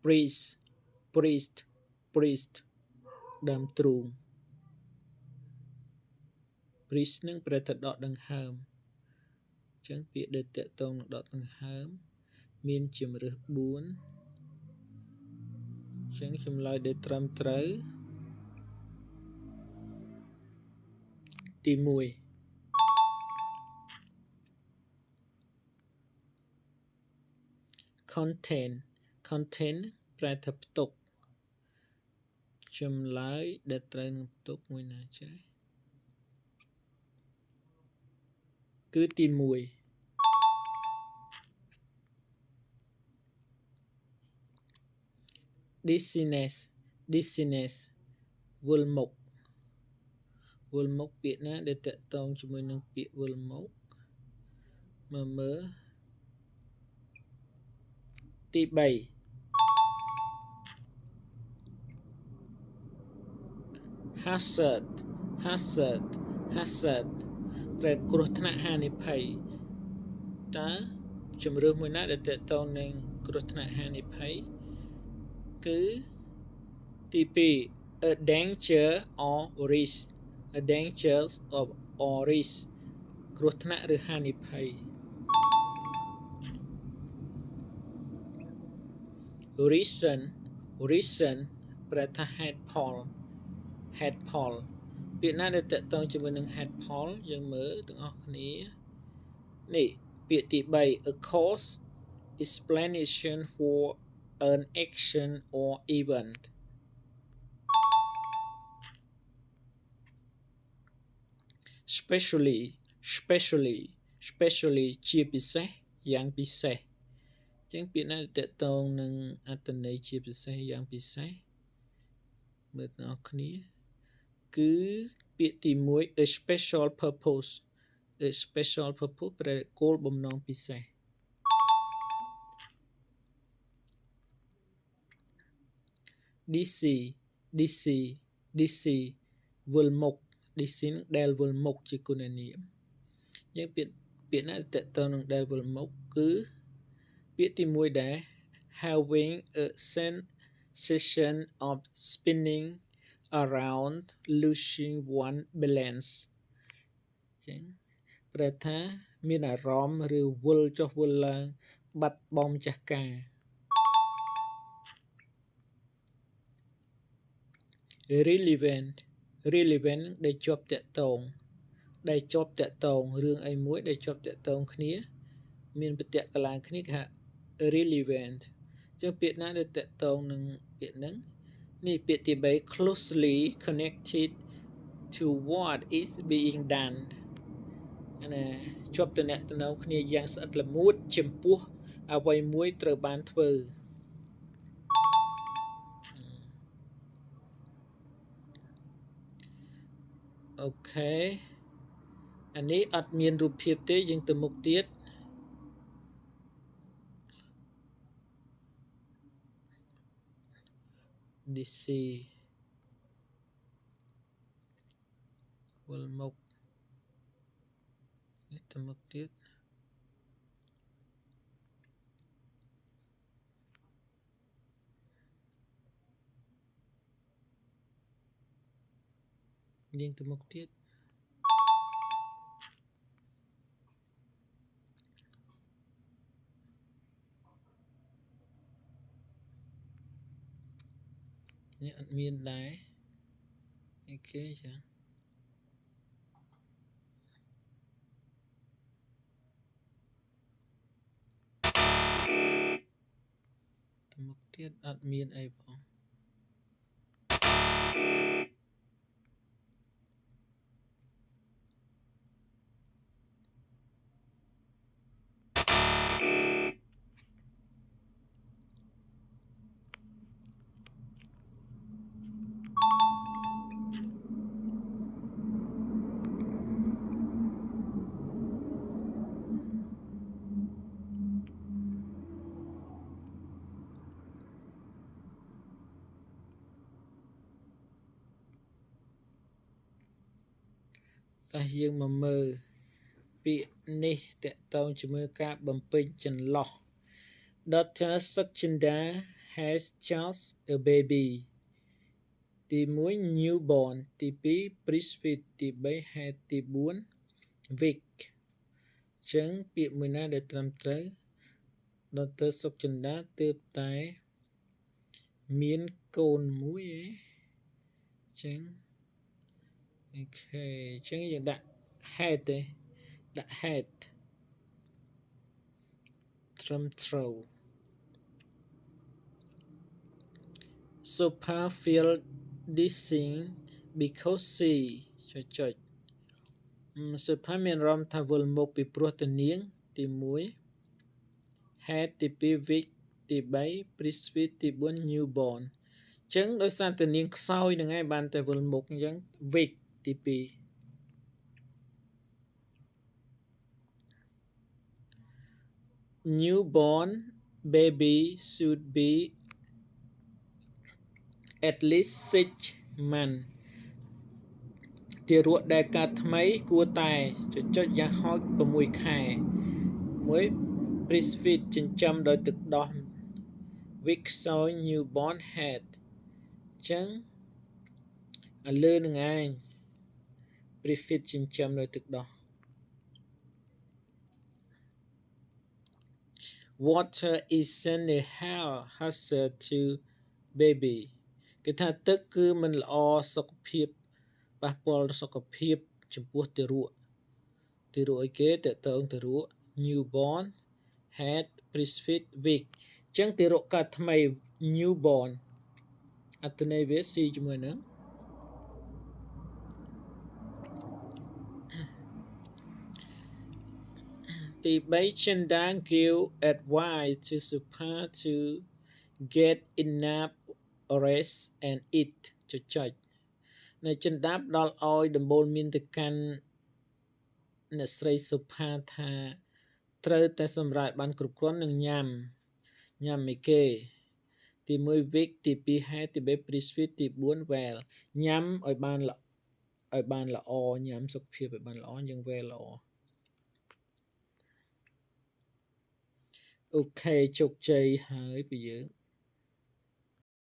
priest priest priest ដើមទ្រូង priest នឹងប្រែថាដកដង្ហើមអញ្ចឹងពាក្យដែលតកតងនឹងដកដង្ហើមមានជម្រើស4អញ្ចឹងចម្លើយដែលត្រឹមត្រូវទី1 contain contain ប្រែថាផ្ទុកចម្លើយដែលត្រូវនឹងផ្ទុកមួយណាចា៎គឺទី1 dizziness dizziness វិលមុខវិលមុខពាក្យណាដែលតកតងជាមួយនឹងពាក្យវិលមុខមើលទី3 hazard hazard hazard ប្រែគ្រោះថ្នាក់ហានិភ័យតើជំរឿសមួយណាដែលតកតងនឹងគ្រោះថ្នាក់ហានិភ័យគឺទី2 a danger or risk a danger or risk គ្រោះថ្នាក់ឬហានិភ័យ reason reason ប្រែថាហេតុផលហេតុផលពាក្យណាដែលតកតងជាមួយនឹងហេតុផលយើងមើលទាំងអស់គ្នានេះពាក្យទី3 a cause explanation for an action or event specially specially ជាពិសេសយ៉ាងពិសេសអញ្ចឹងពាក្យណាដែលតកតងនឹងអត្ថន័យជាពិសេសយ៉ាងពិសេសមើលទាំងអស់គ្នាគឺពាក្យទី1 a special purpose a special purpose ប្រែគោលបំណងពិសេស DC DC DC វិលមុខ DC នឹងដែលវិលមុខជាគុណនាមយើងពាក្យណាតកតងនឹងដែលវិលមុខគឺពាក្យទី1ដែរ having a sensation of spinning around losing one balance ចឹងប្រែថាមានអារម្មណ៍ឬវិលចុះវិលឡើងបាត់បង់ម្ចាស់ការ relevant relevant ដែលជាប់តាក់ទងរឿងអីមួយដែលជាប់តាក់ទងគ្នាមានប្រតិកន្លែងគ្នាគេហៅ relevant អញ្ចឹងពាក្យណាដែលតាក់ទងនឹងពាក្យហ្នឹងនេះពាក្យទី3 closely connected to what is being done ណាជាប់តំណែងគ្នាយ៉ាងស្អិតល្មួតចំពោះអ្វីមួយត្រូវបានធ្វើអូខេអានេះអត់មានរូបភាពទេយើងទៅមុខទៀតDC វិលមុខនេះទៅមុខទៀតយើងទៅមុខទៀតនេះអត់មានដែរអូខេចាទៅមុខទៀតអត់មានអីផងតែយើងមកមើលពាក្យនេះតកតងជាមួយការបំពេញចន្លោះ Dr. Sachinder has just a baby ទី1 newborn ទី2 breastfeed ទី3 had ទី4 week ចឹងពាក្យមួយណាដែលត្រឹមត្រូវ Dr. សុកចិន្តាទើបតែមានកូនមួយឯងចឹងអូខេចឹងយើងដាក់ had ទេដាក់ had ត្រឹមត្រូវ Sopa feel dizzy because she ចុច Sopa មានអារម្មណ៍ថាវិលមុខពីព្រោះទៅនាងទី1 had ទី2 week ទី3 breastfeed ទី4 newborn ចឹងដោយសារតែនាងខ្សោយនឹងឯងបានតែវិលមុខអញ្ចឹង week ទី2 newborn baby should be at least 6 months ទារកដែលកើតថ្មីគួរតែចុចយ៉ាងហោច6ខែ1 breastfeed ចិញ្ចឹមដោយទឹកដោះ week ខ្សោយ newborn head ចឹងឥលើនឹងឯង breastfeed ចិញ្ចឹមដោយទឹកដោះ water isn't a hazard to baby គេថាទឹកគឺមិនល្អសុខភាពប៉ះពាល់សុខភាពចំពោះទារកអីគេតើតើទារក newborn had breastfeed week ចឹងទារកកើតថ្មី newborn អត្ថន័យវាស៊ីជាមួយនឹងទី3 Chinda give advice to Supa to get enough rest and eat ចុចនៅចិន្តាផ្ដល់ឲ្យដំបូលមានទៅកាន់អ្នកស្រីសុផាថាត្រូវតែសម្រាកបានគ្រប់គ្រាន់និងញ៉ាំអីគេទី1 week ទី2 head ទី3 breastfeed ទី4 well ញ៉ាំឲ្យបានល្អញ៉ាំសុខភាពឲ្យបានល្អយើង well ល្អអូខេជោគជ័យហើយពីយើង